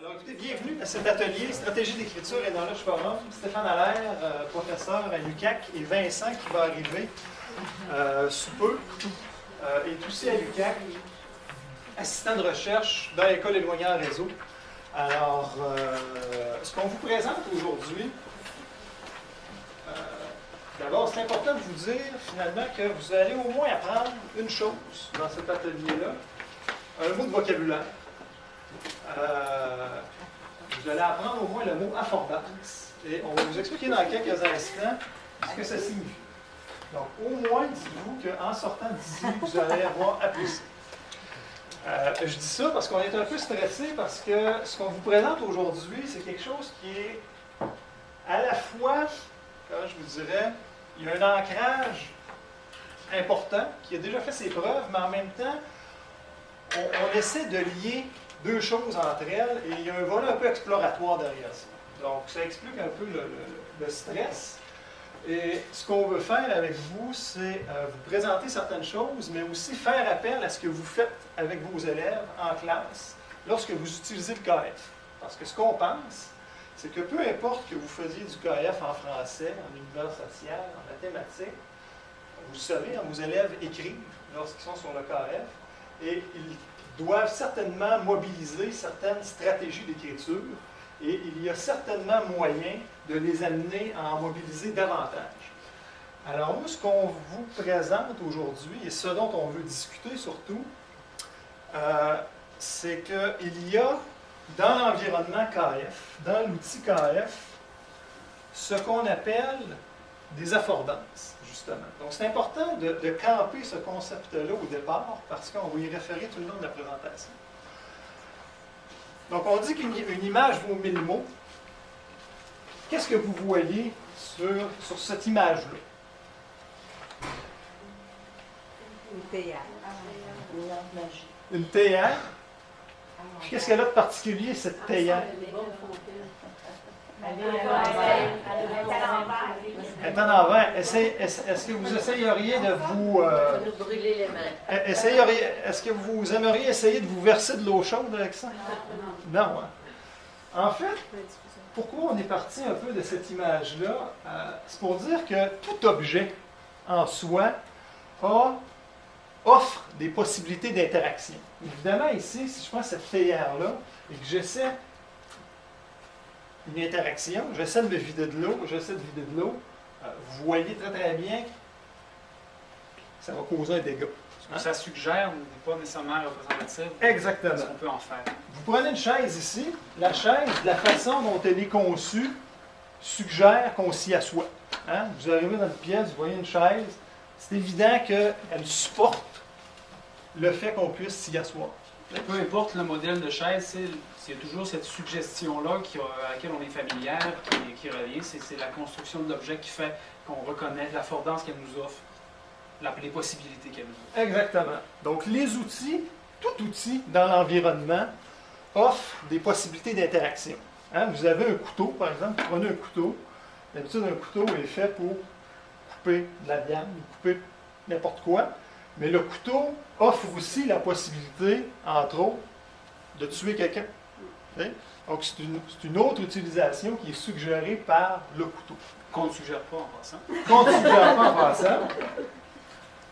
Alors écoutez, bienvenue à cet atelier Stratégie d'écriture et Knowledge Forum. Stéphane Allaire, professeur à l'UQAC, et Vincent qui va arriver sous peu, est aussi à l'UQAC, assistant de recherche dans l'École éloignée en réseau. Alors, ce qu'on vous présente aujourd'hui, d'abord, c'est important de vous dire finalement que vous allez au moins apprendre une chose dans cet atelier-là, un mot de vocabulaire. Vous allez apprendre au moins le mot affordance. Et on va vous expliquer dans quelques instants ce que ça signifie. Donc, au moins, dites-vous qu'en sortant d'ici, vous allez avoir appris ça. Je dis ça parce qu'on est un peu stressé, parce que ce qu'on vous présente aujourd'hui, c'est quelque chose qui est à la fois, comment je vous dirais, il y a un ancrage important qui a déjà fait ses preuves, mais en même temps, on essaie de lier deux choses entre elles, et il y a un volet un peu exploratoire derrière ça. Donc, ça explique un peu le stress. Et ce qu'on veut faire avec vous, c'est vous présenter certaines choses, mais aussi faire appel à ce que vous faites avec vos élèves en classe lorsque vous utilisez le KF. Parce que ce qu'on pense, c'est que peu importe que vous faisiez du KF en français, en univers social, en mathématiques, vous savez, vos élèves écrivent lorsqu'ils sont sur le KF, et ils doivent certainement mobiliser certaines stratégies d'écriture, et il y a certainement moyen de les amener à en mobiliser davantage. Alors nous, ce qu'on vous présente aujourd'hui, et ce dont on veut discuter surtout, c'est qu'il y a dans l'environnement KF, dans l'outil KF, ce qu'on appelle des affordances, justement. Donc c'est important de camper ce concept-là au départ, parce qu'on va y référer tout le long de la présentation. Donc on dit qu'une image vaut 1000 mots. Qu'est-ce que vous voyez sur cette image-là? Une théâtre. Une lampe magique. Une théière. Puis qu'est-ce qu'elle a de particulier, cette théière? Elle est en envers. Est-ce que vous essayeriez de vous... nous brûler les mains. Est-ce que vous aimeriez essayer de vous verser de l'eau chaude avec ça? Non. Hein? En fait, pourquoi on est parti un peu de cette image-là? C'est pour dire que tout objet en soi offre des possibilités d'interaction. Évidemment, ici, si je prends cette théière-là et que j'essaie une interaction, j'essaie de me vider de l'eau, vous voyez très très bien que ça va causer un dégât. Ce que ça suggère n'est pas nécessairement représentatif. Exactement. Ce qu'on peut en faire. Vous prenez une chaise ici, la chaise, la façon dont elle est conçue, suggère qu'on s'y assoit. Hein? Vous arrivez dans une pièce, vous voyez une chaise, c'est évident qu'elle supporte le fait qu'on puisse s'y asseoir. Peu importe le modèle de chaise, c'est toujours cette suggestion-là à laquelle on est familière qui revient. C'est la construction de l'objet qui fait qu'on reconnaît l'affordance qu'elle nous offre, les possibilités qu'elle nous offre. Exactement. Donc les outils, tout outil dans l'environnement offre des possibilités d'interaction. Hein? Vous avez un couteau, par exemple, vous prenez un couteau. D'habitude, un couteau est fait pour couper de la viande, couper n'importe quoi. Mais le couteau offre aussi la possibilité, entre autres, de tuer quelqu'un. Okay? Donc, c'est une autre utilisation qui est suggérée par le couteau. Qu'on ne suggère pas en passant. Qu'on ne suggère pas en passant.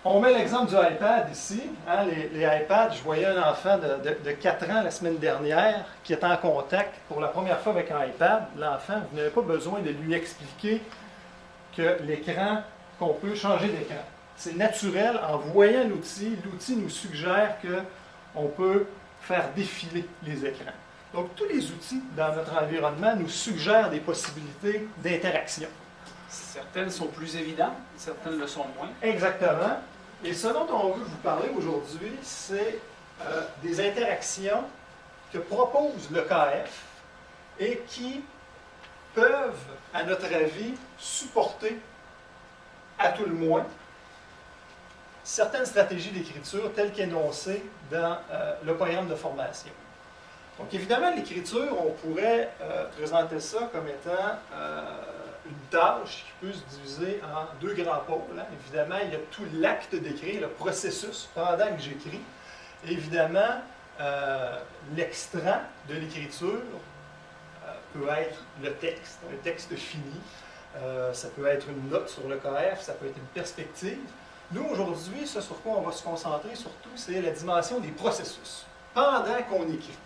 On met l'exemple du iPad ici. Hein, les iPads, je voyais un enfant de 4 ans la semaine dernière qui était en contact pour la première fois avec un iPad. L'enfant, vous n'avez pas besoin de lui expliquer que l'écran, qu'on peut changer d'écran. C'est naturel, en voyant l'outil nous suggère qu'on peut faire défiler les écrans. Donc, tous les outils dans notre environnement nous suggèrent des possibilités d'interaction. Certaines sont plus évidentes, certaines le sont moins. Exactement. Et ce dont on veut vous parler aujourd'hui, c'est des interactions que propose le KF et qui peuvent, à notre avis, supporter, à tout le moins, certaines stratégies d'écriture telles qu'énoncées dans le programme de formation. Donc évidemment, l'écriture, on pourrait présenter ça comme étant une tâche qui peut se diviser en deux grands pôles. Hein. Évidemment, il y a tout l'acte d'écrire, le processus pendant que j'écris. Et évidemment, l'extrait de l'écriture peut être le texte fini. Ça peut être une note sur le KF, ça peut être une perspective. Nous, aujourd'hui, ce sur quoi on va se concentrer surtout, c'est la dimension des processus. Pendant qu'on écrit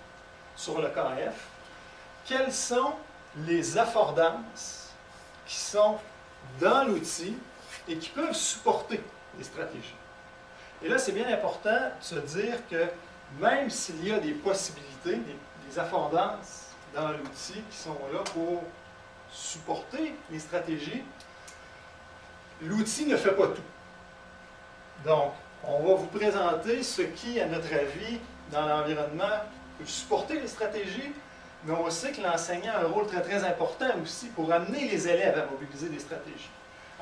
sur le KF, quelles sont les affordances qui sont dans l'outil et qui peuvent supporter les stratégies. Et là, c'est bien important de se dire que même s'il y a des possibilités, des affordances dans l'outil qui sont là pour supporter les stratégies, l'outil ne fait pas tout. Donc, on va vous présenter ce qui, à notre avis, dans l'environnement, peut supporter les stratégies, mais on sait que l'enseignant a un rôle très, très important aussi pour amener les élèves à mobiliser des stratégies.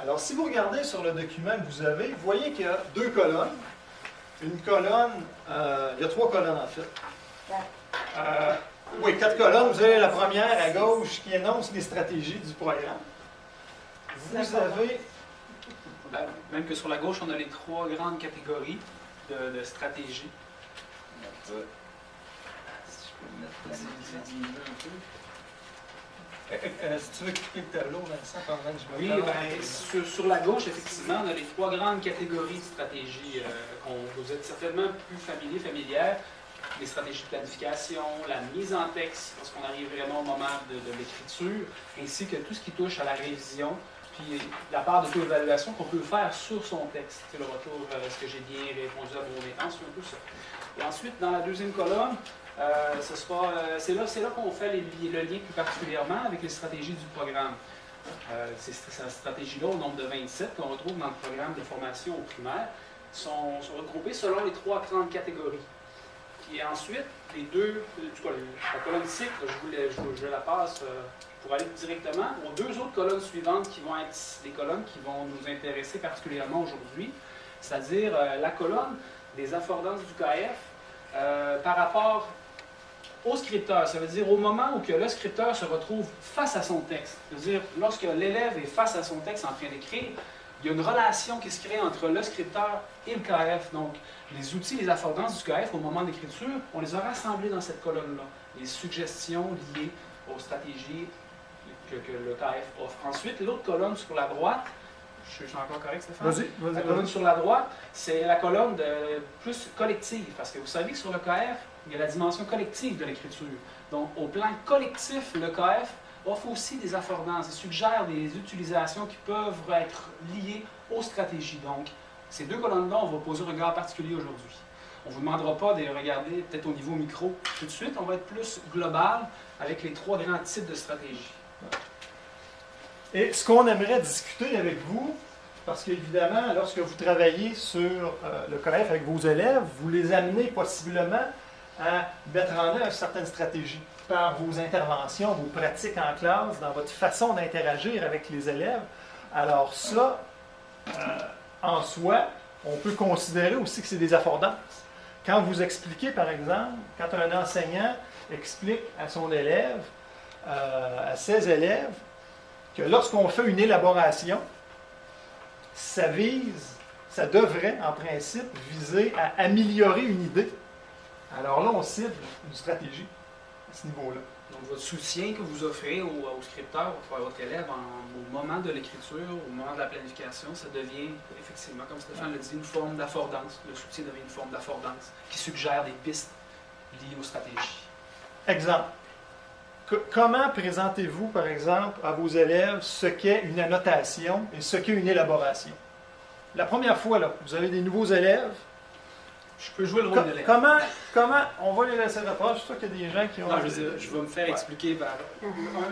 Alors, si vous regardez sur le document que vous avez, vous voyez qu'il y a 2 colonnes. Une colonne, il y a 3 colonnes en fait. Oui, 4 colonnes. Vous avez la première à gauche qui énonce les stratégies du programme. Vous avez... Même que sur la gauche, on a les 3 grandes catégories de stratégies. Si je peux me mettre si tu veux cliquer le tableau, Vincent, pendant que je me Oui, parle. sur la gauche, effectivement, on a les 3 grandes catégories de stratégies. Vous êtes certainement plus familières. Les stratégies de planification, la mise en texte, lorsqu'on arrive vraiment au moment de l'écriture, ainsi que tout ce qui touche à la révision, puis la part de taux-évaluation qu'on peut faire sur son texte. C'est le retour, est-ce que j'ai bien répondu à vos réponses, un peu ça. Et ensuite, dans la deuxième colonne, c'est là qu'on fait le lien plus particulièrement avec les stratégies du programme. Ces stratégies-là, au nombre de 27 qu'on retrouve dans le programme de formation au primaire, sont regroupées selon les 3 grandes catégories. Et ensuite, la colonne cycle, je la passe pour aller directement aux 2 autres colonnes suivantes qui vont être les colonnes qui vont nous intéresser particulièrement aujourd'hui, c'est-à-dire la colonne des affordances du KF par rapport au scripteur. Ça veut dire au moment où que le scripteur se retrouve face à son texte. C'est-à-dire lorsque l'élève est face à son texte en train d'écrire, il y a une relation qui se crée entre le scripteur et le KF. Donc, les outils, les affordances du KF au moment d'écriture, on les a rassemblés dans cette colonne-là. Les suggestions liées aux stratégies que le KF offre. Ensuite, l'autre colonne sur la droite, je suis encore correct, Stéphane? Vas-y. La colonne sur la droite, c'est la colonne plus collective, parce que vous savez que sur le KF, il y a la dimension collective de l'écriture. Donc, au plan collectif, le KF offre aussi des affordances et suggère des utilisations qui peuvent être liées aux stratégies. Donc, ces 2 colonnes-là, on va poser un regard particulier aujourd'hui. On ne vous demandera pas de regarder peut-être au niveau micro tout de suite, on va être plus global avec les 3 grands types de stratégies. Et ce qu'on aimerait discuter avec vous, parce qu'évidemment, lorsque vous travaillez sur le KF avec vos élèves, vous les amenez possiblement à mettre en œuvre certaines stratégies par vos interventions, vos pratiques en classe, dans votre façon d'interagir avec les élèves. Alors ça, en soi, on peut considérer aussi que c'est des affordances. Quand vous expliquez, par exemple, quand un enseignant explique à son élève, à ses élèves, que lorsqu'on fait une élaboration, ça devrait, en principe, viser à améliorer une idée. Alors là, on cible une stratégie à ce niveau-là. Donc, votre soutien que vous offrez au scripteur, à votre élève, au moment de l'écriture, au moment de la planification, ça devient, effectivement, comme Stéphane l'a dit, une forme d'affordance. Le soutien devient une forme d'affordance qui suggère des pistes liées aux stratégies. Exemple. Comment présentez-vous, par exemple, à vos élèves ce qu'est une annotation et ce qu'est une élaboration? La première fois, là, vous avez des nouveaux élèves. Je peux jouer le rôle d'élève. Comment, on va les laisser répondre. Je suis sûr qu'il y a des gens qui ont... Non, je vais me faire expliquer par...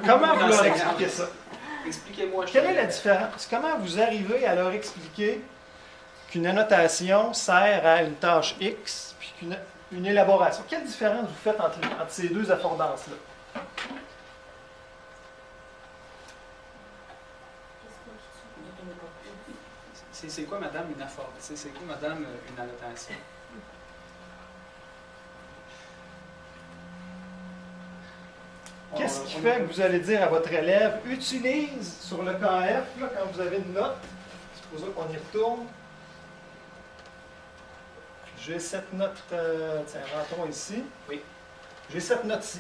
Comment vous leur expliquez ça? Expliquez-moi. Quelle est la différence? Comment vous arrivez à leur expliquer qu'une annotation sert à une tâche X, puis qu'une élaboration? Quelle différence vous faites entre ces 2 affordances-là? C'est quoi, madame, une affordance? C'est quoi, madame, une annotation? Qu'est-ce qui fait que vous allez dire à votre élève, utilise sur le KF, là, quand vous avez une note, c'est pour ça qu'on y retourne. j'ai cette note, tiens, rentrons ici. Oui. J'ai cette note-ci.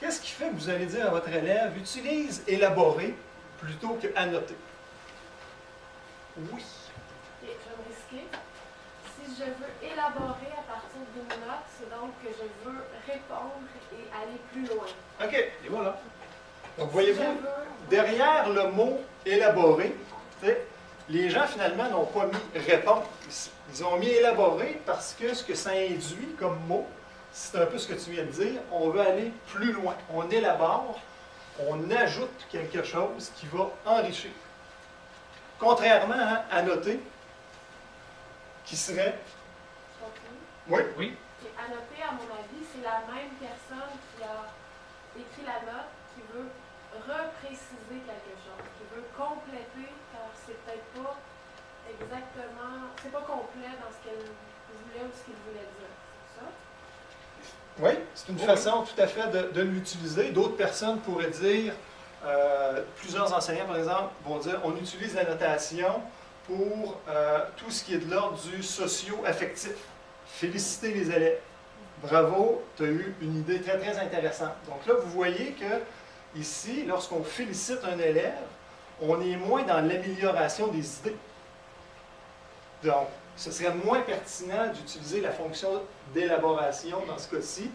Qu'est-ce qui fait que vous allez dire à votre élève, utilise élaborer plutôt que annoter? Oui. Et je vais me risquer. Si je veux élaborer à partir d'une note, c'est donc que je veux répondre et aller plus loin. OK. Et voilà. Donc, Si voyez-vous, je veux- derrière le mot élaborer, les gens finalement n'ont pas mis répondre. Ils ont mis élaborer parce que ce que ça induit comme mot, c'est un peu ce que tu viens de dire, on veut aller plus loin. On élabore, on ajoute quelque chose qui va enrichir. Contrairement à annoter, qui serait. Je continue. Oui. Oui. Et annoter, à mon avis, c'est la même personne qui a écrit la note, qui veut repréciser quelque chose, qui veut compléter, car c'est peut-être pas exactement, c'est pas complet dans ce qu'elle voulait ou ce qu'il voulait dire. C'est ça? Oui, c'est une façon tout à fait de l'utiliser. D'autres personnes pourraient dire, plusieurs enseignants par exemple, vont dire on utilise la notation pour tout ce qui est de l'ordre du socio-affectif. Féliciter les élèves. Bravo, tu as eu une idée très très intéressante. Donc là, vous voyez que ici, lorsqu'on félicite un élève, on est moins dans l'amélioration des idées. Donc, ce serait moins pertinent d'utiliser la fonction d'élaboration dans ce cas-ci,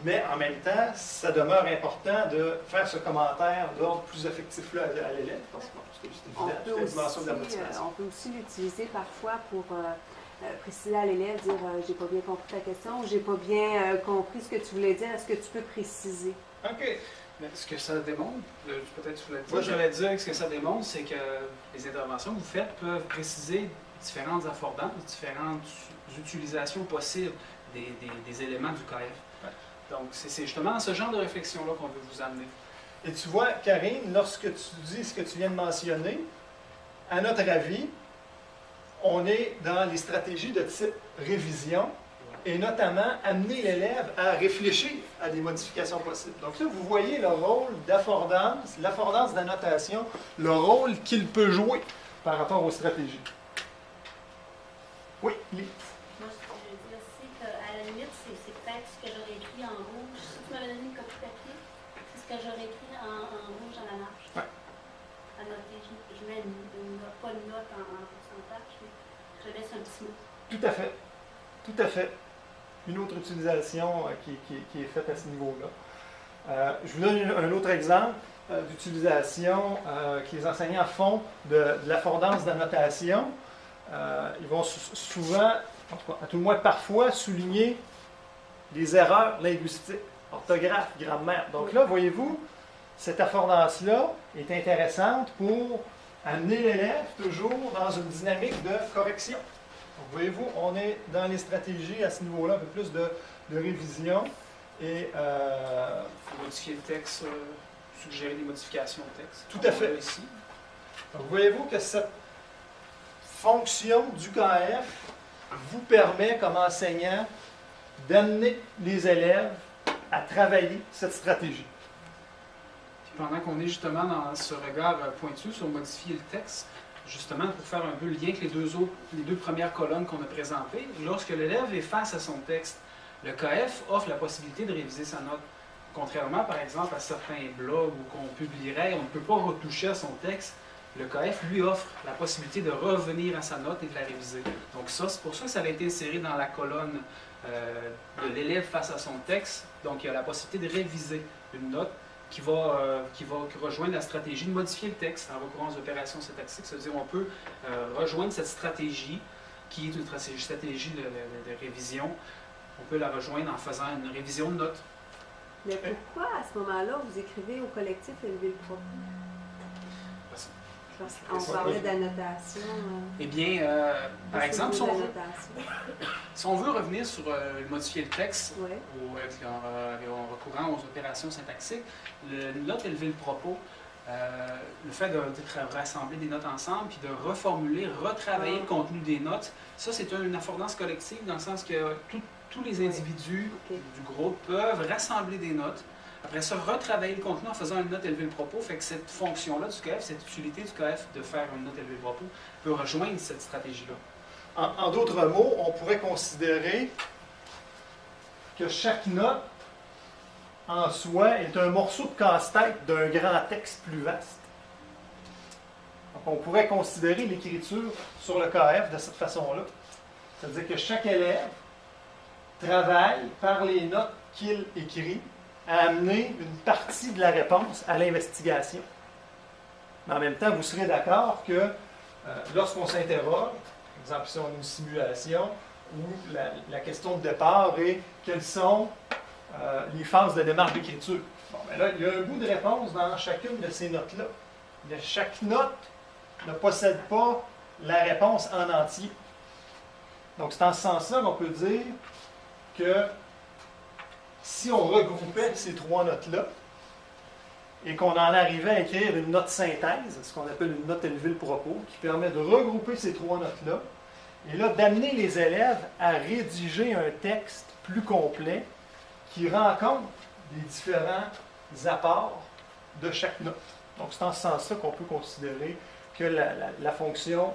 mais en même temps, ça demeure important de faire ce commentaire d'ordre plus affectif-là à l'élève, parce que bon, c'est On évident, peut c'est la dimension de la aussi, motivation. on peut aussi l'utiliser parfois pour préciser à l'élève, dire j'ai pas bien compris ta question, ou j'ai pas bien compris ce que tu voulais dire, est-ce que tu peux préciser? OK. Mais ce que ça démontre, peut-être tu voulais dire, Oui, je voulais dire que ce que ça démontre, c'est que les interventions que vous faites peuvent préciser différentes affordances, différentes utilisations possibles des éléments du KF. Ouais. Donc, c'est justement ce genre de réflexion-là qu'on veut vous amener. Et tu vois, Karine, lorsque tu dis ce que tu viens de mentionner, à notre avis, on est dans les stratégies de type révision et notamment amener l'élève à réfléchir à des modifications possibles. Donc là, vous voyez le rôle d'affordance, l'affordance d'annotation, le rôle qu'il peut jouer par rapport aux stratégies. Oui, Lily. Moi, ce que je veux dire, c'est qu'à la limite, c'est peut-être ce que j'aurais écrit en rouge. Si tu m'avais donné une copie papier, c'est ce que j'aurais écrit en rouge à la marge. Ouais. À noter, je mets pas une note en pourcentage, mais je laisse un petit mot. Tout à fait. Tout à fait. Une autre utilisation qui est faite à ce niveau-là. Je vous donne un autre exemple d'utilisation que les enseignants font de l'affordance d'annotation. Ils vont souvent, en tout cas, à tout le moins parfois, souligner les erreurs linguistiques, orthographe, grammaire. Donc là, voyez-vous, cette affordance-là est intéressante pour amener l'élève toujours dans une dynamique de correction. Donc, voyez-vous, on est dans les stratégies à ce niveau-là, un peu plus de révision et Modifier le texte, suggérer des modifications au texte. Tout à fait. On l'a ici. donc, voyez-vous que cette fonction du KF vous permet, comme enseignant, d'amener les élèves à travailler cette stratégie. Puis pendant qu'on est justement dans ce regard pointu sur modifier le texte, justement pour faire un peu le lien avec les deux premières colonnes qu'on a présentées, lorsque l'élève est face à son texte, le KF offre la possibilité de réviser sa note. Contrairement, par exemple, à certains blogs où qu'on publierait, on ne peut pas retoucher à son texte, le KF lui offre la possibilité de revenir à sa note et de la réviser. Donc ça, c'est pour ça que ça a été inséré dans la colonne de l'élève face à son texte. Donc il y a la possibilité de réviser une note qui va rejoindre la stratégie de modifier le texte en recourant aux opérations syntaxiques. C'est-à-dire on peut rejoindre cette stratégie qui est une stratégie de révision. On peut la rejoindre en faisant une révision de notes. Mais pourquoi, à ce moment-là, vous écrivez au collectif élever le propos? Parce qu'on parlait d'annotation. Eh bien, par exemple, si on veut revenir sur modifier le texte Ouais. en recourant aux opérations syntaxiques, une note élever le propos, le fait de rassembler des notes ensemble, puis de reformuler, retravailler le contenu des notes, ça c'est une affordance collective dans le sens que tous les individus du groupe peuvent rassembler des notes, après ça retravailler le contenu en faisant une note élever le propos, fait que cette fonction-là du KF, cette utilité du KF de faire une note élever le propos, peut rejoindre cette stratégie-là. En d'autres mots, on pourrait considérer que chaque note en soi est un morceau de casse-tête d'un grand texte plus vaste. Donc, on pourrait considérer l'écriture sur le KF de cette façon-là. C'est-à-dire que chaque élève travaille par les notes qu'il écrit à amener une partie de la réponse à l'investigation. Mais en même temps, vous serez d'accord que lorsqu'on s'interroge, par exemple si on a une simulation, où la question de départ est quelles sont les phases de démarche d'écriture. Bon, ben là, il y a un bout de réponse dans chacune de ces notes-là. Mais chaque note ne possède pas la réponse en entier. Donc, c'est en ce sens-là qu'on peut dire que si on regroupait ces trois notes-là et qu'on en arrivait à écrire une note synthèse, ce qu'on appelle une note élevée le propos, qui permet de regrouper ces trois notes-là, et là, d'amener les élèves à rédiger un texte plus complet qui rend compte des différents apports de chaque note. Donc, c'est en ce sens-là qu'on peut considérer que la fonction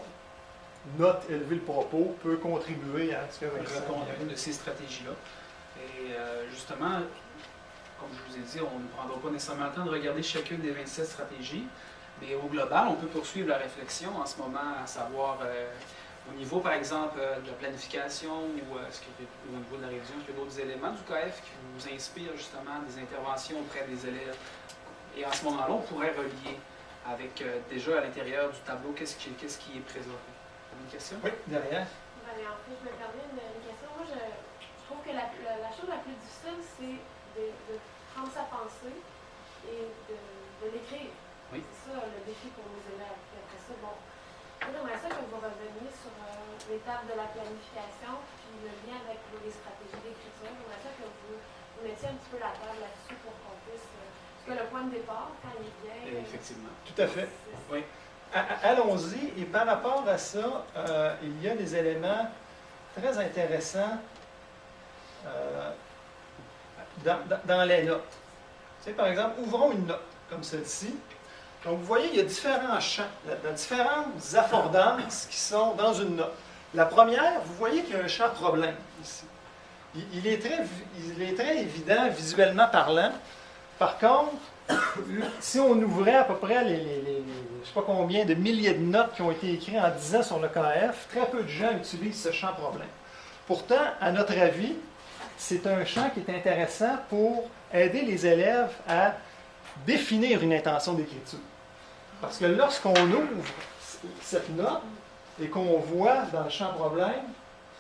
note élever le propos peut contribuer à ce que répondre à une de ces stratégies-là. Et justement, comme je vous ai dit, on ne prendra pas nécessairement le temps de regarder chacune des 27 stratégies, mais au global, on peut poursuivre la réflexion en ce moment, à savoir au niveau, par exemple, de la planification ou est-ce que, au niveau de la révision, est-ce qu'il y a d'autres éléments du KF qui vous inspirent justement des interventions auprès des élèves? Et en ce moment-là, on pourrait relier avec déjà à l'intérieur du tableau, qu'est-ce qui est présenté. Une question? Oui, derrière. Ben, en fait, je me permets une question. Moi, je trouve que la chose la plus difficile, c'est de prendre sa pensée et de l'écrire. Oui. C'est ça le défi pour nos élèves. Puis après ça, bon, moi, j'aimerais ça que vous reveniez sur l'étape de la planification, puis le lien avec les stratégies d'écriture. J'aimerais ça que vous mettiez un petit peu la table là-dessus pour qu'on puisse... parce que le point de départ, quand il vient... Effectivement. Tout à fait. Oui. Allons-y. Et par rapport à ça, il y a des éléments très intéressants dans les notes. Tu sais, par exemple, ouvrons une note comme celle-ci. Donc, vous voyez, il y a différents champs, différentes affordances qui sont dans une note. La première, vous voyez qu'il y a un champ problème ici. Il est très évident visuellement parlant. Par contre, si on ouvrait à peu près je ne sais pas combien de milliers de notes qui ont été écrites en 10 ans sur le KF, très peu de gens utilisent ce champ problème. Pourtant, à notre avis, c'est un champ qui est intéressant pour aider les élèves à définir une intention d'écriture. Parce que lorsqu'on ouvre cette note et qu'on voit dans le champ problème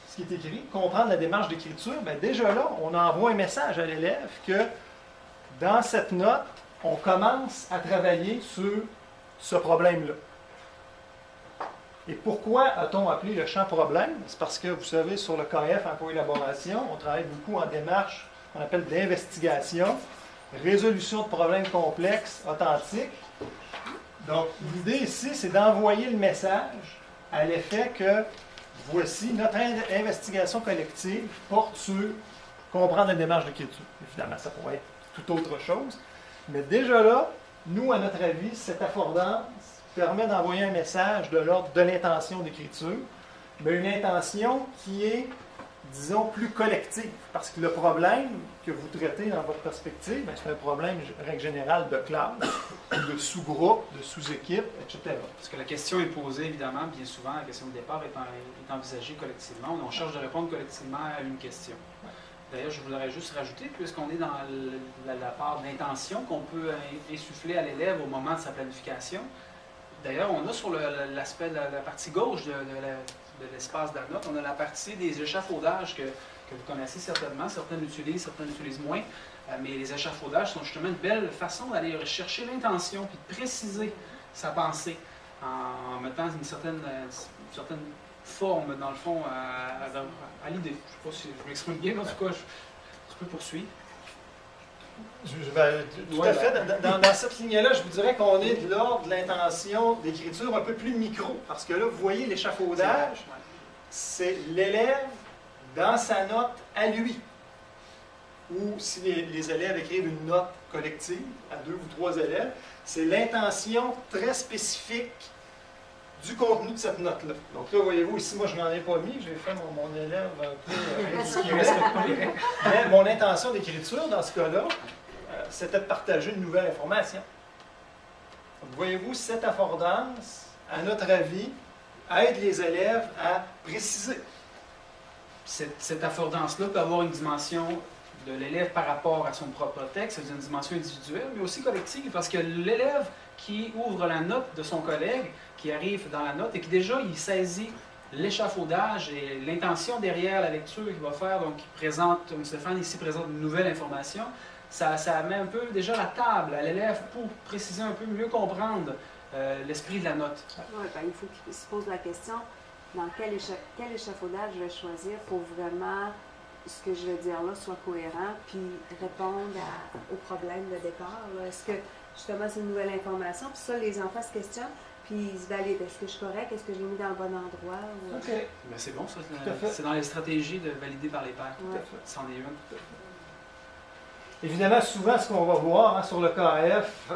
ce qui est écrit, comprendre la démarche d'écriture, bien déjà là, on envoie un message à l'élève que dans cette note, on commence à travailler sur ce problème-là. Et pourquoi a-t-on appelé le champ problème? C'est parce que, vous savez, sur le KF en coélaboration, on travaille beaucoup en démarche qu'on appelle d'investigation, résolution de problèmes complexes, authentiques. Donc, l'idée ici, c'est d'envoyer le message à l'effet que, voici, notre investigation collective porte sur comprendre la démarche d'écriture. Évidemment, ça pourrait être tout autre chose. Mais déjà là, nous, à notre avis, cette affordance permet d'envoyer un message de l'ordre de l'intention d'écriture, mais une intention qui est, disons, plus collective. Parce que le problème que vous traitez dans votre perspective, c'est un problème, règle générale, de classe, de sous-groupe, de sous-équipe, etc. Parce que la question est posée, évidemment, bien souvent, la question de départ est envisagée collectivement. On cherche de répondre collectivement à une question. D'ailleurs, je voudrais juste rajouter, puisqu'on est dans la part d'intention qu'on peut insuffler à l'élève au moment de sa planification. D'ailleurs, on a sur l'aspect de la partie gauche de l'espace de la note, on a la partie des échafaudages que vous connaissez certainement. Certains l'utilisent, certains l'utilisent moins. Mais les échafaudages sont justement une belle façon d'aller rechercher l'intention puis de préciser sa pensée en mettant une certaine forme, dans le fond, à l'idée. Je ne sais pas si je m'exprime bien, mais en tout cas, tu peux poursuivre. Tout à fait. Dans cette ligne-là, je vous dirais qu'on est de l'ordre de l'intention d'écriture un peu plus micro. Parce que là, vous voyez l'échafaudage, c'est l'élève dans sa note à lui. Ou si les élèves écrivent une note collective à 2 ou 3 élèves, c'est l'intention très spécifique du contenu de cette note-là. Donc là, voyez-vous, ici, moi, je n'en ai pas mis, j'ai fait mon élève un peu qui respecte pas les règles. Mais mon intention d'écriture, dans ce cas-là, c'était de partager une nouvelle information. Donc, voyez-vous, cette affordance, à notre avis, aide les élèves à préciser. Cette affordance-là peut avoir une dimension de l'élève par rapport à son propre texte, c'est une dimension individuelle, mais aussi collective, parce que l'élève qui ouvre la note de son collègue, qui arrive dans la note et qui déjà il saisit l'échafaudage et l'intention derrière la lecture qu'il va faire, donc il présente, comme Stéphane ici présente une nouvelle information, ça met un peu déjà la table à l'élève pour préciser un peu, mieux comprendre l'esprit de la note. Ouais, ben, il faut qu'il se pose la question, dans quel échafaudage je vais choisir pour vraiment ce que je vais dire là soit cohérent, puis répondre au problème de départ. Est-ce que justement c'est une nouvelle information, puis ça les enfants se questionnent, puis ils se valident. Est-ce que je suis correct? Est-ce que je l'ai mis dans le bon endroit? Ou... OK. Ben, c'est bon ça, Tout à fait. c'est dans les stratégies de valider par les pairs. Ouais. C'en est une. Évidemment, souvent, ce qu'on va voir sur le KF,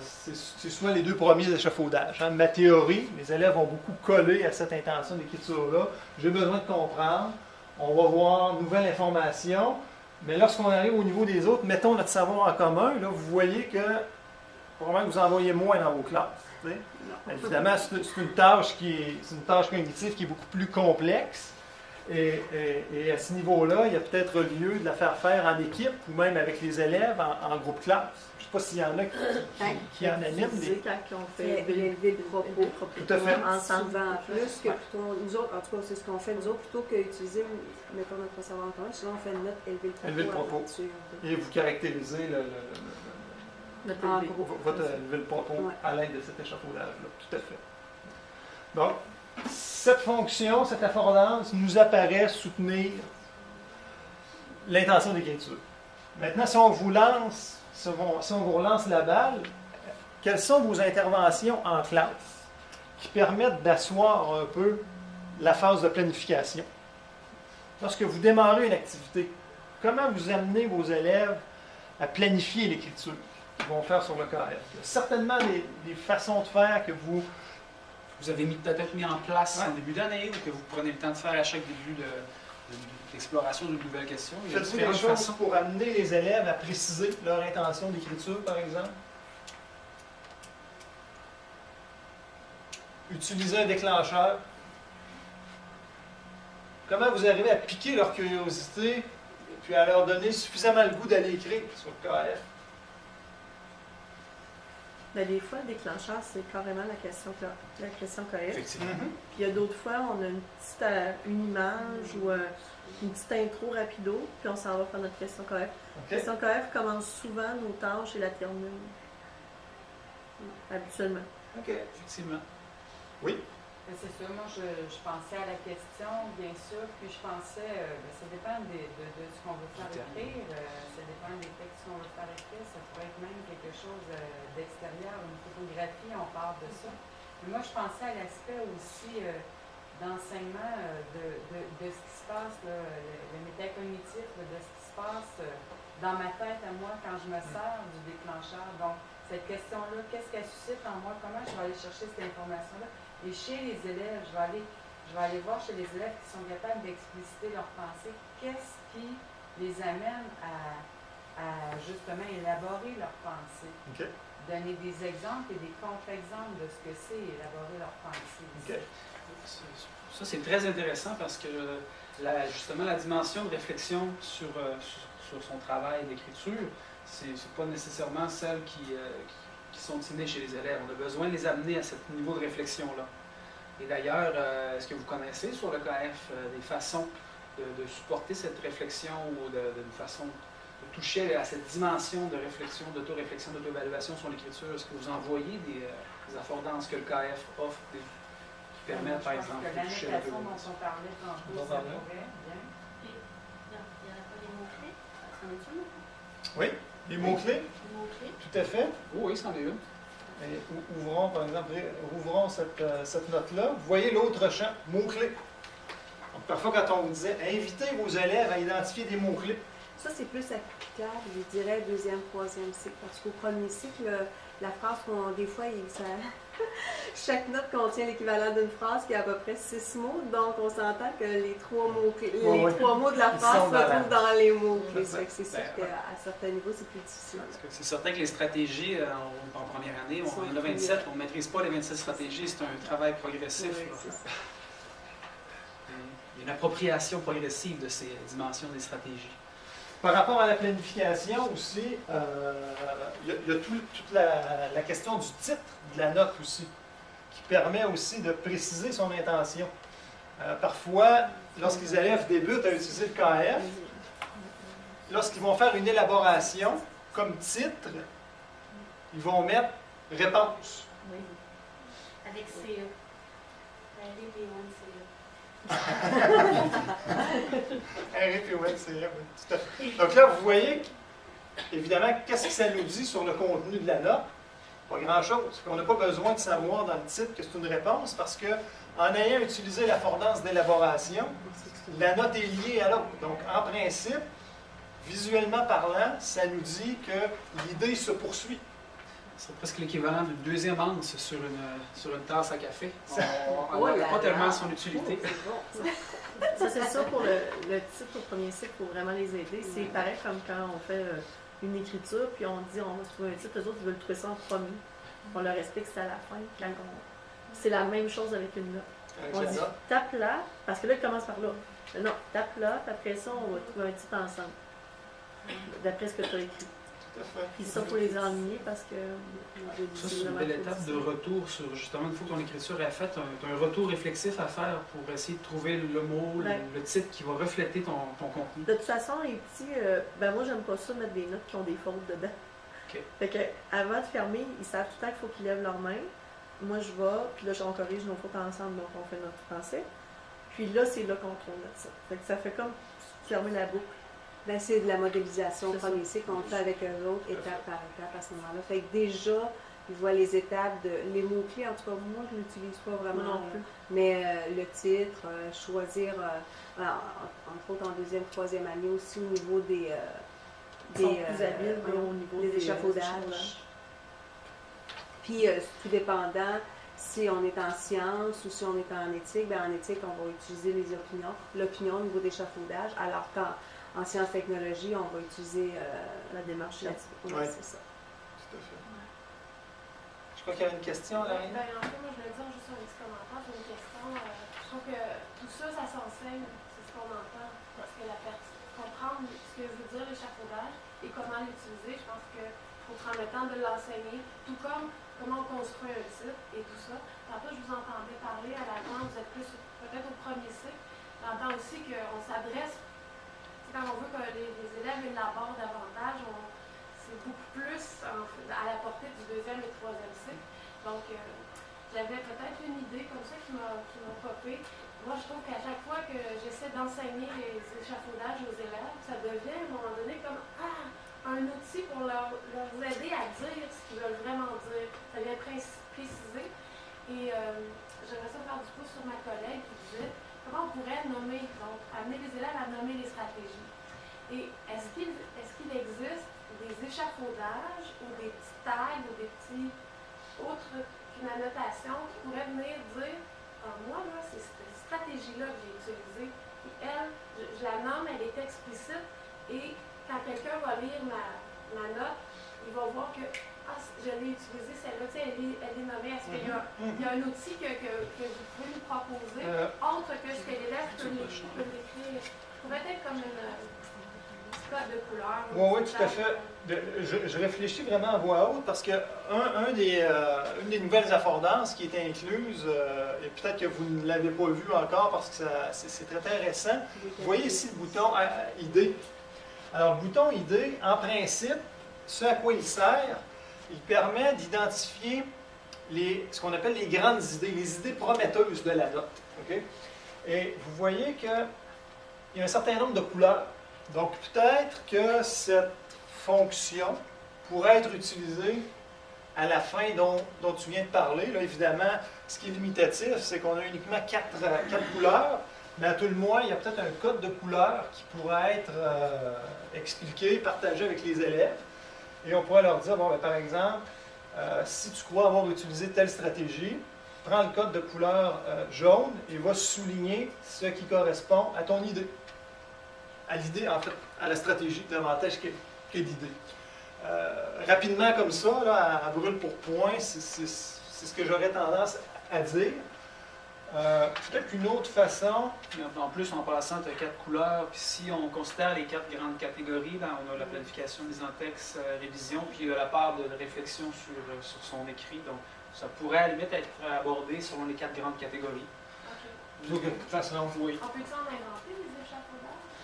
c'est souvent les deux premiers échafaudages. Ma théorie, les élèves vont beaucoup coller à cette intention d'écriture-là. J'ai besoin de comprendre. On va voir nouvelle information. Mais lorsqu'on arrive au niveau des autres, mettons notre savoir en commun, là, vous voyez que probablement que vous en voyez moins dans vos classes. Évidemment, c'est une tâche cognitive qui est beaucoup plus complexe. Et à ce niveau-là, il y a peut-être lieu de la faire en équipe ou même avec les élèves en groupe classe. Je ne sais pas s'il y en a qui en animent. Quand on Fait fait élever le propos. Tout à fait. Ensemble, souvent plus que plutôt, nous autres, en tout cas, c'est ce qu'on fait, nous autres, plutôt qu'utiliser, mettons notre savoir en commun, souvent on fait une note élever le propos. Et vous caractérisez En groupe. votre élever le propos Ouais. à l'aide de cet échafaudage-là. Tout à fait. Donc, cette fonction, cette affordance, nous apparaît soutenir l'intention d'écriture. Maintenant, si on vous relance la balle, quelles sont vos interventions en classe qui permettent d'asseoir un peu la phase de planification? Lorsque vous démarrez une activité, comment vous amenez vos élèves à planifier l'écriture qu'ils vont faire sur le KF? Il y a certainement des façons de faire que vous Vous avez peut-être mis en place Ouais. en début d'année ou que vous prenez le temps de faire à chaque début d'exploration d'une nouvelle question. Il y a faites-vous des différentes choses façons. pour amener les élèves à préciser leur intention d'écriture, par exemple? Utiliser un déclencheur. Comment vous arrivez à piquer leur curiosité puis à leur donner suffisamment le goût d'aller écrire sur le KF? Mais des fois, le déclencheur, c'est carrément la question KF. Effectivement. Puis il y a d'autres fois, on a une image ou une petite intro rapido, puis on s'en va faire notre question KF. OK. Question KF commence souvent nos tâches et la termine. Habituellement. OK. Effectivement. Oui. Ben, c'est sûr, moi je pensais à la question, bien sûr, puis je pensais, ça dépend de ce qu'on veut faire écrire, ça dépend des textes qu'on veut faire écrire, ça pourrait être même quelque chose d'extérieur, une photographie, on parle de ça. Mais moi je pensais à l'aspect aussi d'enseignement de ce qui se passe, là, le métacognitif, de ce qui se passe dans ma tête à moi quand je me sers du déclencheur. Donc cette question-là, qu'est-ce qu'elle suscite en moi, comment je vais aller chercher cette information-là? Et chez les élèves, je vais aller voir chez les élèves qui sont capables d'expliciter leurs pensées, qu'est-ce qui les amène à justement élaborer leurs pensées. OK. Donner des exemples et des contre-exemples de ce que c'est élaborer leurs pensées. OK. Ça, c'est très intéressant parce que justement, la dimension de réflexion sur son travail d'écriture, c'est pas nécessairement celle qui sont innées chez les élèves. On a besoin de les amener à ce niveau de réflexion-là. Et d'ailleurs, est-ce que vous connaissez sur le KF des façons de supporter cette réflexion ou d'une façon de toucher à cette dimension de réflexion, d'auto-réflexion, d'auto-évaluation sur l'écriture? Est-ce que vous envoyez des affordances que le KF offre qui permettent, par exemple, Je pense de que toucher l'annotation l'auto-évaluation? dont on parlait tantôt, On va ça parler. pourrait bien. Puis, il n'y en a pas des mots-clés? C'en est-tu un? Oui. Les mots-clés, Des mots-clés? tout à fait. Oh, oui, c'en est une. Et ouvrons, par exemple, cette note-là. Vous voyez l'autre champ, mots-clés. Donc, parfois, quand on vous disait invitez vos élèves à identifier des mots-clés, Ça, c'est plus applicable, je dirais, deuxième, troisième cycle. Parce qu'au premier cycle, la phrase qu'on, des fois, Chaque note contient l'équivalent d'une phrase qui a à peu près 6 mots, donc on s'entend que les 3 mots, trois mots de la Ils phrase sont se dans la- retrouvent dans les mots-clés. C'est ça. Fait que c'est sûr Ben, qu'à certains niveaux, c'est plus difficile. Parce que c'est certain que les stratégies, en première année, Ils sont on en a 27, on ne maîtrise pas les 27 stratégies, c'est un travail progressif. Oui, là. c'est ça. Une appropriation progressive de ces dimensions des stratégies. Par rapport à la planification aussi, il y a toute la question du titre de la note aussi, qui permet aussi de préciser son intention. Parfois, lorsque les élèves débutent à utiliser le KF, lorsqu'ils vont faire une élaboration comme titre, ils vont mettre réponse. Oui. Avec CE. Allez, les one CE. RPON, c'est vrai, oui, tout à fait. Donc là, vous voyez, évidemment, qu'est-ce que ça nous dit sur le contenu de la note? Pas grand-chose. On n'a pas besoin de savoir dans le titre que c'est une réponse parce que, en ayant utilisé l'affordance d'élaboration, la note est liée à l'autre. Donc, en principe, visuellement parlant, ça nous dit que l'idée se poursuit. C'est presque l'équivalent d'une deuxième anse sur une tasse à café. On Oh n'a là pas tellement là. son utilité. C'est bon, ça, c'est ça pour le titre au premier cycle, il faut vraiment les aider. C'est pareil comme quand on fait une écriture, puis on dit on va se trouver un titre, eux autres ils veulent trouver ça en premier. On leur explique que c'est à la fin. C'est la même chose avec une note. Avec On la dit note. tape là, parce que là, il commence par là. Non, tape là, puis après ça, on va trouver un titre ensemble. D'après ce que tu as écrit. Tout à fait. Puis ça, il faut les enligner parce que. Ça, c'est une belle étape de retour sur, justement, une fois que ton écriture est faite, tu as un retour réflexif à faire pour essayer de trouver le mot, Ouais. le titre qui va refléter ton contenu. De toute façon, les petits, ben moi, j'aime pas ça mettre des notes qui ont des fautes dedans. Ok. Fait que, avant de fermer, ils savent tout le temps qu'il faut qu'ils lèvent leurs mains. Moi, je vais, puis là, on corrige nos fautes ensemble, donc on fait notre français. Puis là, c'est là qu'on trouve notre titre. Fait que ça fait comme fermer la boucle. Ben, c'est de la modélisation C'est ça. premier cycle qu'on fait avec eux autres, étape par étape à ce moment-là. Fait que déjà, ils voient les étapes de. Les mots-clés, en tout cas, moi, je n'utilise pas vraiment. Moi non plus. Mais le titre, choisir, entre autres en deuxième, troisième année aussi, au niveau des. Ils sont plus habiles au niveau des des échafaudages. échafaudages. Puis, tout dépendant, si on est en sciences ou si on est en éthique, ben en éthique, on va utiliser les opinions. L'opinion au niveau d'échafaudage, alors qu'en sciences technologie, on va utiliser La démarche scientifique. Ouais, Ouais. c'est ça. Tout à fait. Je crois qu'il y avait une question, là. Ben, en fait, moi, je voulais dire juste un petit commentaire sur une question. Je trouve que tout ça, ça s'enseigne, c'est ce qu'on entend. Parce que comprendre ce que veut dire l'échafaudage et comment l'utiliser, je pense qu'il faut prendre le temps de l'enseigner. Tout comme comment on construit un site et tout ça. Tantôt, je vous entendais parler à l'avant, vous êtes plus peut-être au premier cycle. J'entends aussi qu'on s'adresse, quand on veut que les élèves élaborent davantage, c'est beaucoup plus à la portée du deuxième et troisième cycle. Donc, j'avais peut-être une idée comme ça qui m'a popé. Moi, je trouve qu'à chaque fois que j'essaie d'enseigner les échafaudages aux élèves, ça devient à un moment donné comme un outil pour leur aider à dire ce qu'ils veulent vraiment dire. Ça vient préciser. Et j'aimerais ça faire du pouce sur ma collègue qui disait comment on pourrait nommer, donc amener les élèves à nommer les stratégies. Et est-ce qu'il existe des échafaudages ou des petits tags ou des petits autres qu'une annotation qui pourrait venir dire moi, là, c'est cette stratégie-là que j'ai utilisée. Et elle, je la nomme, elle est explicite. Et quand quelqu'un va lire ma note, il va voir que je l'ai utilisée, celle-là, tu sais, elle est nommée. Est-ce qu'il y a un outil que vous pouvez nous proposer, autre que ce que l'élève peut l'écrire? Pourrait être comme une petite code de couleur. Oui, tout à fait. Je réfléchis vraiment à voix haute parce que une des nouvelles affordances qui est incluse, et peut-être que vous ne l'avez pas vu encore parce que c'est très récent, vous voyez ici le bouton idée. Alors, le bouton idée, en principe, ce à quoi il sert, il permet d'identifier ce qu'on appelle les grandes idées, les idées prometteuses de la note. Okay? Et vous voyez qu'il y a un certain nombre de couleurs. Donc, peut-être que cette fonction pourrait être utilisée à la fin dont tu viens de parler. Là, évidemment, ce qui est limitatif, c'est qu'on a uniquement quatre couleurs, mais à tout le moins, il y a peut-être un code de couleurs qui pourrait être expliqué, partagé avec les élèves. Et on pourrait leur dire, bon, ben, par exemple, si tu crois avoir utilisé telle stratégie, prends le code de couleur jaune et va souligner ce qui correspond à ton idée. À l'idée, en fait, à la stratégie davantage qu'à l'idée. Rapidement comme ça, là, à brûle pour point, c'est ce que j'aurais tendance à dire. Peut-être qu'une autre façon... En plus, en passant, tu as 4 couleurs, puis si on considère les 4 grandes catégories, là, on a la planification, mise en texte, révision, puis la part de réflexion sur son écrit. Donc, ça pourrait à la limite être abordé selon les 4 grandes catégories. OK. De toute façon, oui. On peut-tu en inventer des échafaudages?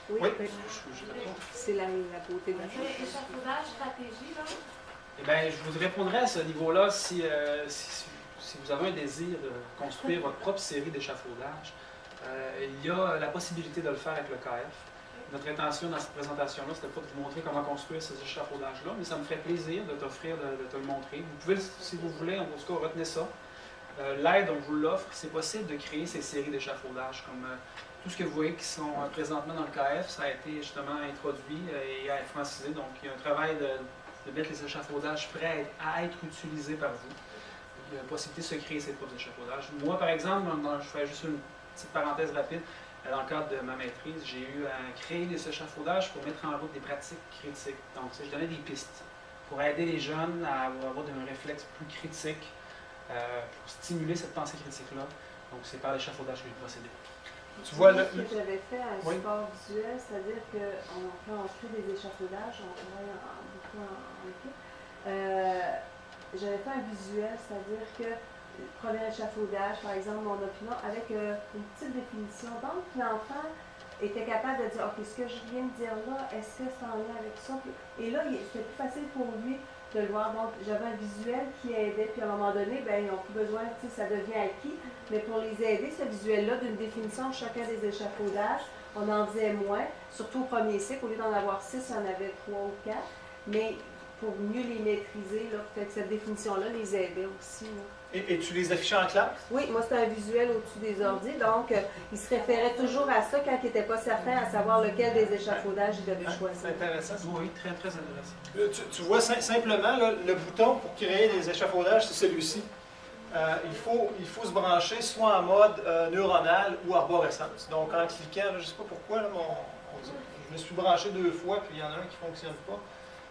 Oui, Oui. c'est la beauté de la chose. Échafaudage, stratégie, là? Eh bien, je vous répondrai à ce niveau-là si vous avez un désir de construire votre propre série d'échafaudage. Il y a la possibilité de le faire avec le KF. Notre intention dans cette présentation-là, c'était pas de vous montrer comment construire ces échafaudages-là, mais ça me ferait plaisir de t'offrir, de te le montrer. Vous pouvez, si vous voulez, en tout cas, retenez ça. L'aide, on vous l'offre. C'est possible de créer ces séries d'échafaudages. Comme tout ce que vous voyez qui sont présentement dans le KF, ça a été justement introduit et francisé. Donc, il y a un travail de mettre les échafaudages prêts à être utilisés par vous. Il y a la possibilité de se créer ses propres échafaudages. Moi, par exemple, je fais juste une petite parenthèse rapide. Dans le cadre de ma maîtrise, j'ai eu à créer des échafaudages pour mettre en route des pratiques critiques. Donc, je donnais des pistes pour aider les jeunes à avoir un réflexe plus critique, pour stimuler cette pensée critique-là. Donc, c'est par l'échafaudage que j'ai procédé. Tu vois, Ce que j'avais fait un Oui. support visuel, c'est-à-dire que quand on crée des échafaudages, on travaille beaucoup en équipe. J'avais fait un visuel, c'est-à-dire que le premier échafaudage, par exemple, mon opinion, avec une petite définition. Donc, l'enfant était capable de dire, OK, ce que je viens de dire là, est-ce que c'est en lien avec ça? Et là, c'était plus facile pour lui de le voir. Donc, j'avais un visuel qui aidait, puis à un moment donné, ben, ils n'ont plus besoin, tu sais, ça devient acquis. Mais pour les aider, ce visuel-là, d'une définition de chacun des échafaudages, on en faisait moins, surtout au premier cycle. Au lieu d'en avoir 6, il y en avait 3 ou 4. Mais pour mieux les maîtriser, là, peut-être cette définition-là les aidait aussi. Là. Et tu les affichais en classe? Oui, moi, c'était un visuel au-dessus des ordi. Donc, il se référait toujours à ça quand il n'était pas certain à savoir lequel des échafaudages il devait C'est choisir. intéressant. Ça. Oui, très, très intéressant. Tu vois simplement, là, le bouton pour créer des échafaudages, c'est celui-ci. Il faut se brancher soit en mode neuronal ou arborescence. Donc, en cliquant, là, je ne sais pas pourquoi, là, je me suis branché 2 fois, puis il y en a un qui ne fonctionne pas.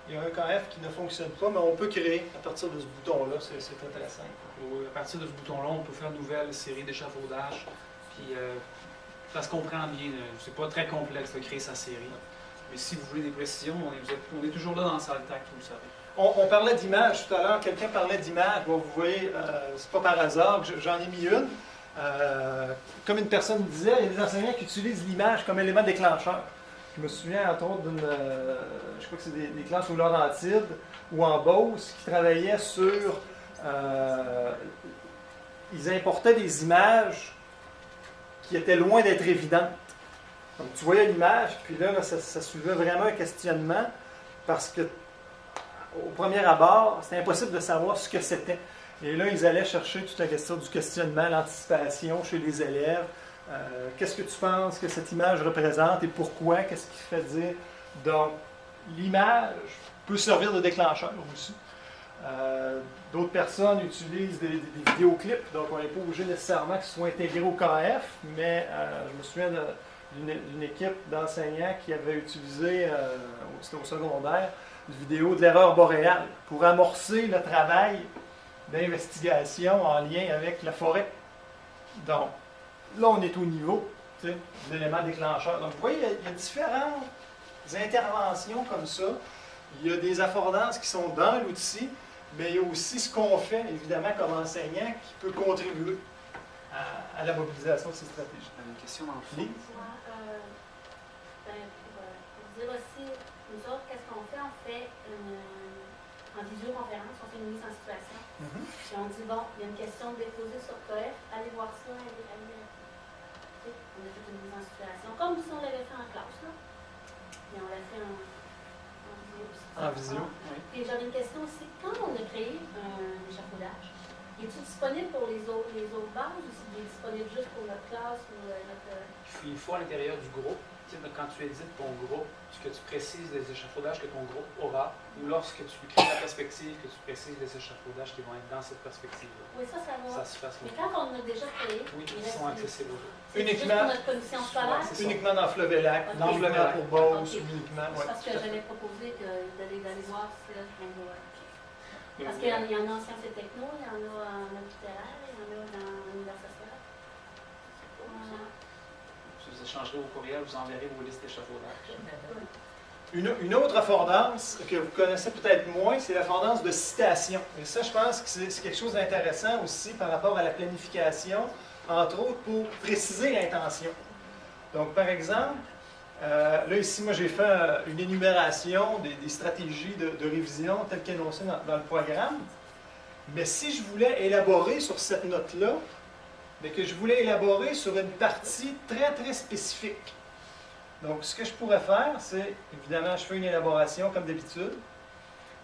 Il y a un KF qui ne fonctionne pas, mais on peut créer à partir de ce bouton-là. C'est intéressant. À partir de ce bouton-là, on peut faire une nouvelle série d'échafaudages. Puis, ça se comprend bien. C'est pas très complexe de créer sa série. Mais si vous voulez des précisions, on est toujours là dans le Saltac, vous le savez. On parlait d'image tout à l'heure. Quelqu'un parlait d'image. Bon, vous voyez, c'est pas par hasard que j'en ai mis une. Comme une personne disait, il y a des enseignants qui utilisent l'image comme élément déclencheur. Je me souviens, entre autres, je crois que c'est des classes aux Laurentides ou en Beauce qui travaillaient sur... ils importaient des images qui étaient loin d'être évidentes. Donc, tu voyais l'image, puis là, ça soulevait vraiment un questionnement parce que, au premier abord, c'était impossible de savoir ce que c'était. Et là, ils allaient chercher toute la question du questionnement, l'anticipation chez les élèves. Qu'est-ce que tu penses que cette image représente et pourquoi? Qu'est-ce qui fait dire? Donc, l'image peut servir de déclencheur aussi. D'autres personnes utilisent des vidéoclips, donc on n'est pas obligé nécessairement que ce soit intégré au KF, mais je me souviens d'une équipe d'enseignants qui avait utilisé, c'était au secondaire, une vidéo de l'erreur boréale pour amorcer le travail d'investigation en lien avec la forêt. Donc, là, on est au niveau de l'élément déclencheur. Donc, vous voyez, il y a différentes interventions comme ça. Il y a des affordances qui sont dans l'outil, mais il y a aussi ce qu'on fait, évidemment, comme enseignant, qui peut contribuer à la mobilisation de ces stratégies. Une question dans le fond. Pour dire aussi, nous autres, qu'est-ce qu'on fait? On fait en visioconférence, on fait une mise en situation. Puis on dit, bon, il y a une question déposée sur KF, allez voir ça, allez vérifier. On a fait une mise en situation, comme si on l'avait fait en classe, là. Et on l'a fait en visio aussi. En visio, oui. Et j'avais une question aussi, quand on a créé un échafaudage, est-il disponible pour les autres bases ou c'est disponible juste pour notre classe ou notre... Il faut à l'intérieur du groupe. quand tu édites ton groupe, ce que tu précises des échafaudages que ton groupe aura, ou lorsque tu crées la perspective, que tu précises les échafaudages qui vont être dans cette perspective-là. Oui, ça va. Ça se passe. Mais quand on a déjà créé, Oui, il ils reste sont des- accessibles aux autres. c'est juste Uniquement- pour notre commission scolaire. Ouais, c'est ça. Uniquement dans Fleuve-et-Lac, Ok. dans Uniquement pour Beauce, Ok. uniquement. C'est Ouais, parce que tout à fait. j'avais proposé d'aller voir si là, on va. Mais Parce oui, qu'il y en a en sciences et techno, il y en a en littéraire, il y en a dans l'univers social. vous échangerez au courriel, vous enverrez vos listes d'échafaudage. Une autre affordance que vous connaissez peut-être moins, c'est l'affordance de citation. Et ça, je pense que c'est quelque chose d'intéressant aussi par rapport à la planification, entre autres pour préciser l'intention. Donc, par exemple, là ici, moi j'ai fait une énumération des stratégies de révision telles qu'énoncées dans le programme. Mais si je voulais élaborer sur cette note-là, mais que je voulais élaborer sur une partie très, très spécifique. Donc, ce que je pourrais faire, c'est, évidemment, je fais une élaboration comme d'habitude.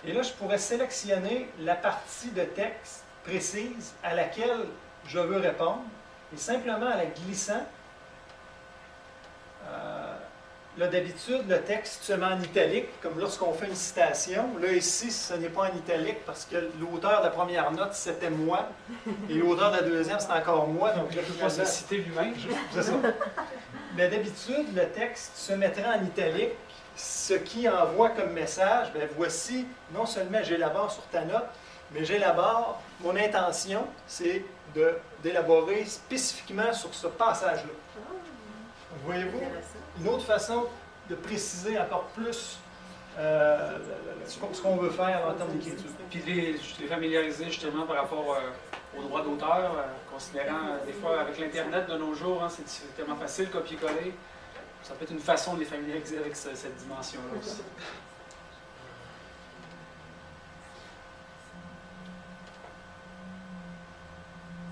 Et là, je pourrais sélectionner la partie de texte précise à laquelle je veux répondre. Et simplement en la glissant, là, d'habitude, le texte se met en italique, comme lorsqu'on fait une citation. Là, ici, ce n'est pas en italique parce que l'auteur de la première note, c'était moi. Et l'auteur de la deuxième, c'est encore moi. Donc, là, Il ne peut pas se citer lui-même. c'est ça. Mais d'habitude, le texte se mettrait en italique, ce qui envoie comme message, bien, voici, non seulement j'élabore sur ta note, mais j'élabore, mon intention, c'est d'élaborer spécifiquement sur ce passage-là. Voyez-vous, une autre façon de préciser encore plus ce qu'on veut faire en termes d'écriture. Puis je l'ai familiarisé justement par rapport aux droits d'auteur, considérant des fois avec l'Internet de nos jours, hein, c'est tellement facile copier-coller. Ça peut être une façon de les familiariser avec cette dimension-là aussi.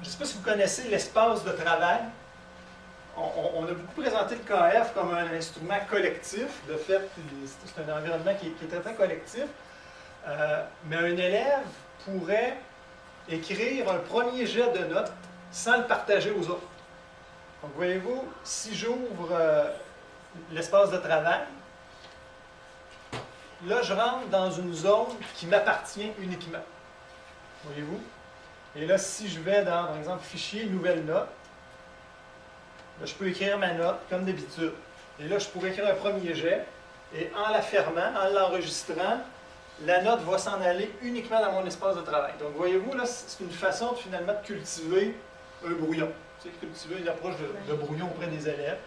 Je ne sais pas si vous connaissez l'espace de travail. On a beaucoup présenté le KF comme un instrument collectif. De fait, c'est un environnement qui est très, très collectif. Mais un élève pourrait écrire un premier jet de notes sans le partager aux autres. Donc, voyez-vous, si j'ouvre l'espace de travail, là, je rentre dans une zone qui m'appartient uniquement. Voyez-vous? Et là, si je vais dans, par exemple, fichier, nouvelle note, là, je peux écrire ma note comme d'habitude. Et là, je pourrais écrire un premier jet, et en la fermant, en l'enregistrant, la note va s'en aller uniquement dans mon espace de travail. Donc, voyez-vous, là, c'est une façon finalement de cultiver un brouillon. Tu sais, cultiver une approche de brouillon auprès des élèves.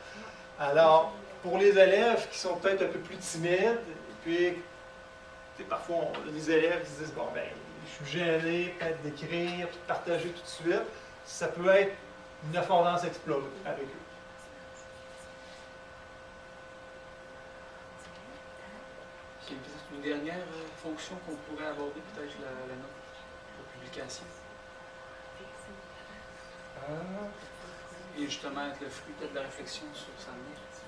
Alors, pour les élèves qui sont peut-être un peu plus timides, et puis, tu sais, parfois, on a des élèves qui se disent, bon, ben, je suis gêné peut-être d'écrire, puis de partager tout de suite. Ça peut être une affordance explosée avec eux. Puis peut-être une dernière fonction qu'on pourrait aborder, peut-être la note de publication. Et justement être le fruit peut-être de la réflexion sur sa note.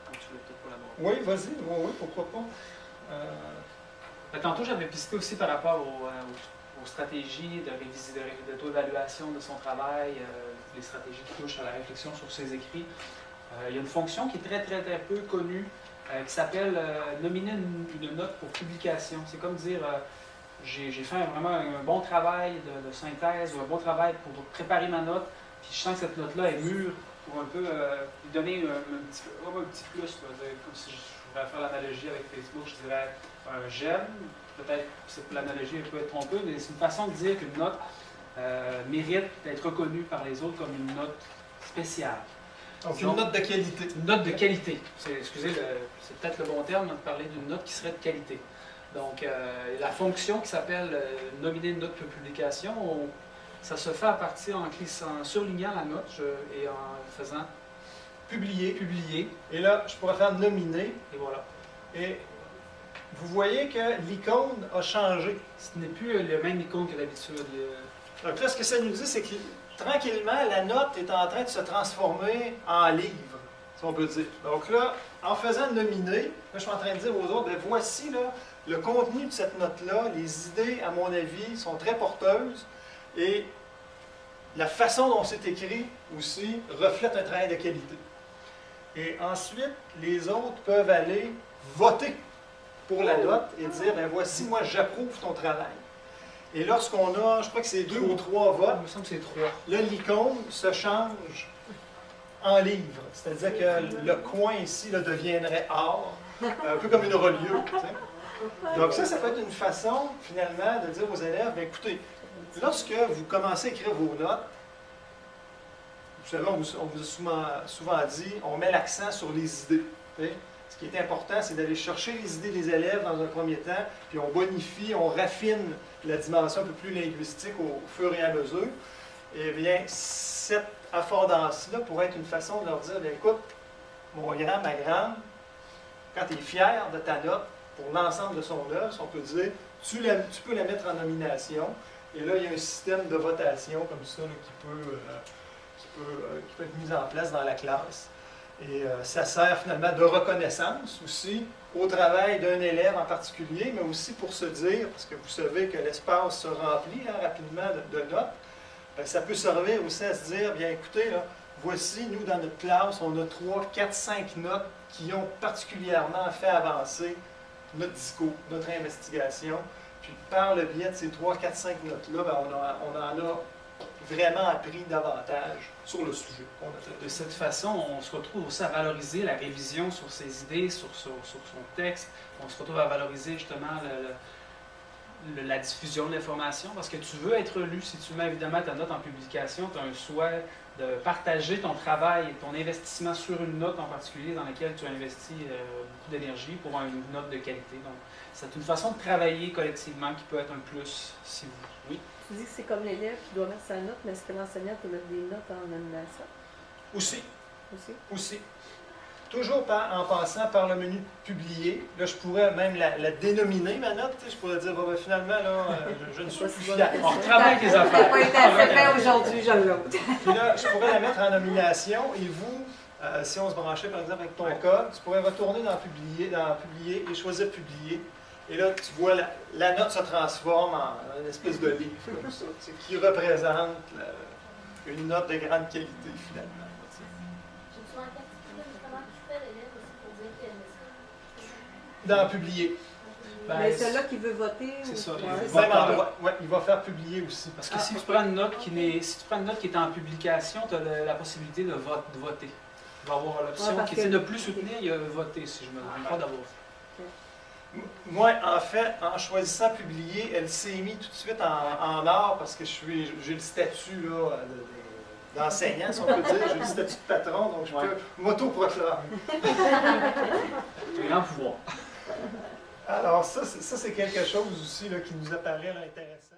Donc tu veux peut-être pas l'aborder. Oui, vas-y, oui, pourquoi pas. Tantôt, j'avais pisté aussi par rapport aux stratégies d'auto-évaluation de son travail, les stratégies qui touchent à la réflexion sur ses écrits. Il y a une fonction qui est très, très, très peu connue, qui s'appelle nominer une note pour publication. C'est comme dire, j'ai fait vraiment un bon travail de synthèse ou un bon travail pour préparer ma note, puis je sens que cette note-là est mûre pour un peu lui donner un petit plus. Là, comme si je voudrais faire l'analogie avec Facebook, je dirais un j'aime. Peut-être que l'analogie peut être trompeuse, mais c'est une façon de dire qu'une note mérite d'être reconnue par les autres comme une note spéciale. Donc, une note de qualité. Une note de qualité. Excusez, c'est peut-être le bon terme de parler d'une note qui serait de qualité. Donc, la fonction qui s'appelle nominer une note pour publication, ça se fait à partir en surlignant la note et en faisant Publier. publier. Et là, je pourrais faire nominer. Et voilà. Et vous voyez que l'icône a changé. Ce n'est plus le même icône que d'habitude. Donc là, ce que ça nous dit, c'est que tranquillement, la note est en train de se transformer en livre, si on peut dire. Donc là, en faisant nominer, là, je suis en train de dire aux autres, bien, voici là, le contenu de cette note-là. Les idées, à mon avis, sont très porteuses. Et la façon dont c'est écrit aussi reflète un travail de qualité. Et ensuite, les autres peuvent aller voter pour la note et dire, ben voici, moi, j'approuve ton travail. Et lorsqu'on a, je crois que c'est 2 ou 3 votes, Il me semble que c'est 3. là, l'icône se change en livre. C'est-à-dire que le coin ici là, deviendrait or, un peu comme une reliure. Tu sais. Donc ça peut être une façon, finalement, de dire aux élèves, bien, écoutez, lorsque vous commencez à écrire vos notes, vous savez, on vous a souvent dit, on met l'accent sur les idées. Tu sais. Ce qui est important, c'est d'aller chercher les idées des élèves dans un premier temps, puis on bonifie, on raffine la dimension un peu plus linguistique au fur et à mesure. Eh bien, cette affordance-là pourrait être une façon de leur dire, bien, écoute, mon grand, ma grande, quand tu es fier de ta note pour l'ensemble de son œuvre, on peut dire, tu peux la mettre en nomination, et là, il y a un système de votation comme ça là, qui peut être mis en place dans la classe. Et ça sert finalement de reconnaissance aussi au travail d'un élève en particulier, mais aussi pour se dire, parce que vous savez que l'espace se remplit rapidement de notes, bien, ça peut servir aussi à se dire, bien écoutez, là, voici, nous dans notre classe, on a 3, 4, 5 notes qui ont particulièrement fait avancer notre discours, notre investigation. Puis par le biais de ces 3, 4, 5 notes-là, bien, on en a vraiment appris davantage sur le sujet qu'on a traité. De cette façon, on se retrouve aussi à valoriser la révision sur ses idées, sur son texte. On se retrouve à valoriser justement la diffusion de l'information, parce que tu veux être lu. Si tu mets évidemment ta note en publication, tu as un souhait de partager ton travail et ton investissement sur une note en particulier dans laquelle tu as investi beaucoup d'énergie pour avoir une note de qualité. Donc, c'est une façon de travailler collectivement qui peut être un plus, si vous... Oui? Tu dis que c'est comme l'élève qui doit mettre sa note, mais est-ce que l'enseignant peut mettre des notes en nomination Aussi. Toujours en passant par le menu publier. Là, je pourrais même la dénominer, ma note. Je pourrais dire, bon, ben, finalement, là, je ne suis plus fier. On retravaille tes affaires. Ça n'a pas été assez fait aujourd'hui, je l'autre. Puis là, je pourrais la mettre en nomination et vous, si on se branchait par exemple avec ton code, tu pourrais retourner dans publier et choisir publier. Et là, tu vois, la note se transforme en une espèce de livre comme ça, qui représente une note de grande qualité finalement. J'ai-tu manqué un petit peu de comment tu fais l'élève aussi pour dire qu'il aime ça? Dans publier. Ben, Mais celui-là qui veut voter. c'est ça, Ouais, les c'est Même votants. endroit. Ouais, il va faire publier aussi. Parce que si tu prends une note qui est en publication, tu as la possibilité de voter. Tu vas avoir l'option Ouais, parce qui que- est de plus soutenir, il y a voter, si je ne me trompe pas d'avoir. Moi, en fait, en choisissant publier, elle s'est mise tout de suite en or parce que j'ai le statut là, d'enseignant, si on peut dire. J'ai le statut de patron, donc je peux m'auto-proclamer. Tu es en pouvoir. Alors, ça c'est quelque chose aussi là, qui nous apparaît là, intéressant.